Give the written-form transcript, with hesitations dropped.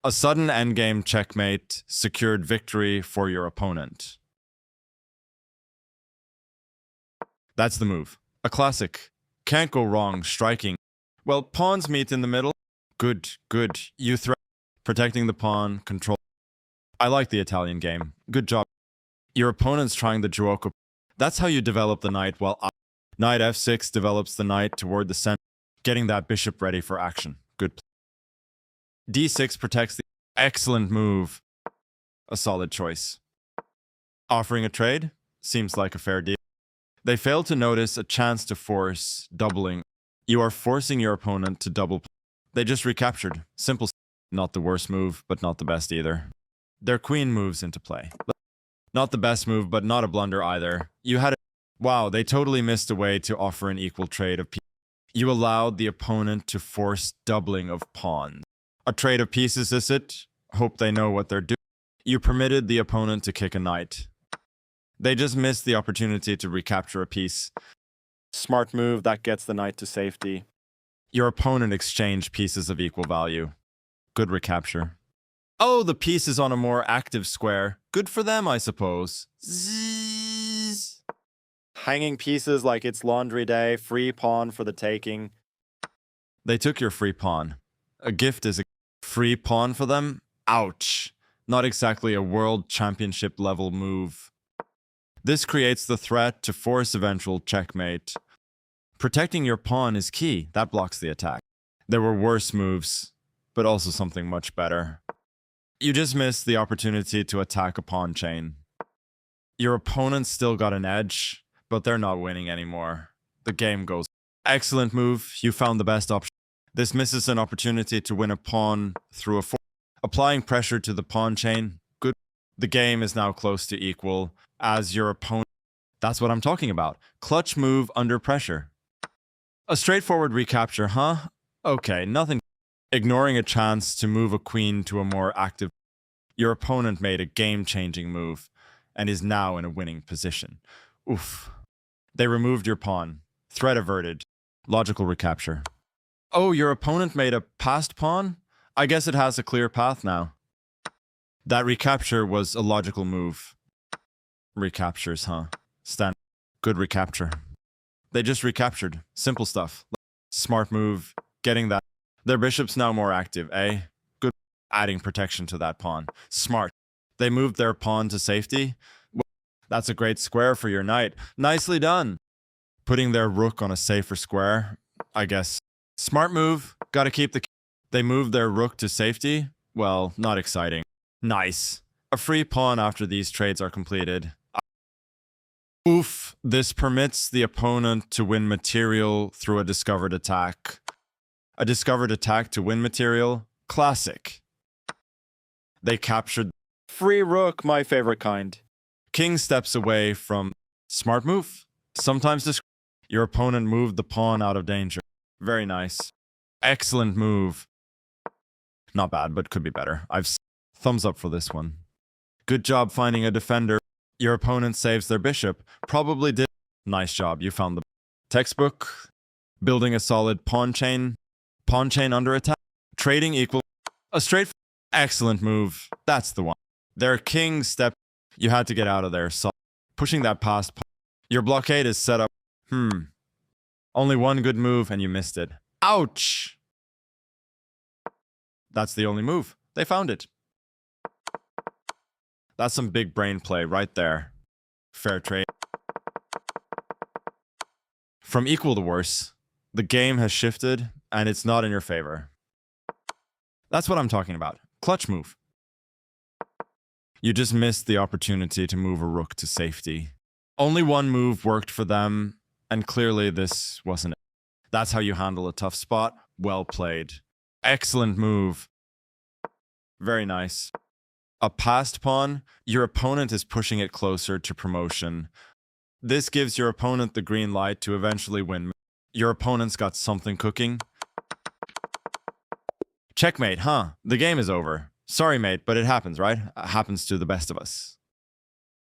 A sudden endgame checkmate secured victory for your opponent. That's the move. A classic. Can't go wrong striking. Well, pawns meet in the middle. Good, good. You threat. Protecting the pawn, control. I like the Italian game. Good job. Your opponent's trying the Giuoco. That's how you develop the knight, while knight f6 develops the knight toward the center, getting that bishop ready for action. Good. d6 protects the excellent move. A solid choice. Offering a trade? Seems like a fair deal. They fail to notice a chance to force doubling. You are forcing your opponent to double. They just recaptured. Simple. Not the worst move, but not the best either. Their queen moves into play. Not the best move, but not a blunder either. You had it. Wow, they totally missed a way to offer an equal trade of pieces. You allowed the opponent to force doubling of pawns. A trade of pieces, is it? Hope they know what they're doing. You permitted the opponent to kick a knight. They just missed the opportunity to recapture a piece. Smart move that gets the knight to safety. Your opponent exchanged pieces of equal value. Good recapture. Oh, the piece is on a more active square. Good for them, I suppose. Zzz. Hanging pieces like it's laundry day, free pawn for the taking. They took your free pawn. A gift is a free pawn for them? Ouch. Not exactly a world championship level move. This creates the threat to force eventual checkmate. Protecting your pawn is key. That blocks the attack. There were worse moves, but also something much better. You just missed the opportunity to attack a pawn chain. Your opponent still got an edge, but they're not winning anymore. The game goes. Excellent move. You found the best option. This misses an opportunity to win a pawn through a force. Applying pressure to the pawn chain. Good. The game is now close to equal as your opponent. That's what I'm talking about. Clutch move under pressure. A straightforward recapture, huh? Okay, nothing. Ignoring a chance to move a queen to a more active. Your opponent made a game-changing move and is now in a winning position. Oof. They removed your pawn. Threat averted. Logical recapture. Oh, your opponent made a passed pawn? I guess it has a clear path now. That recapture was a logical move. Recaptures, huh? Stand. Good recapture. They just recaptured. Simple stuff. Smart move. Getting that. Their bishop's now more active, eh? Good. Adding protection to that pawn. Smart. They moved their pawn to safety. Well, that's a great square for your knight. Nicely done. Putting their rook on a safer square, I guess. Smart move. Gotta keep the... They moved their rook to safety. Well, not exciting. Nice. A free pawn after these trades are completed. Oof. This permits the opponent to win material through a discovered attack. A discovered attack to win material? Classic. They captured... Free rook, my favorite kind. King steps away from... Smart move. Sometimes your opponent moved the pawn out of danger. Very nice. Excellent move. Not bad, but could be better. Thumbs up for this one. Good job finding a defender. Your opponent saves their bishop. Probably did. Nice job. You found the textbook. Building a solid pawn chain. Pawn chain under attack. Trading equal. A straight. Excellent move. That's the one. Their king step. You had to get out of there. So pushing that past. Your blockade is set up. Only one good move and you missed it. Ouch. That's the only move. They found it. That's some big brain play right there. Fair trade. From equal to worse, the game has shifted and it's not in your favor. That's what I'm talking about. Clutch move. You just missed the opportunity to move a rook to safety. Only one move worked for them, and clearly this wasn't it. That's how you handle a tough spot. Well played. Excellent move. Very nice. A passed pawn, your opponent is pushing it closer to promotion. This gives your opponent the green light to eventually win. Your opponent's got something cooking. Checkmate, huh? The game is over. Sorry, mate, but it happens, right? Happens to the best of us.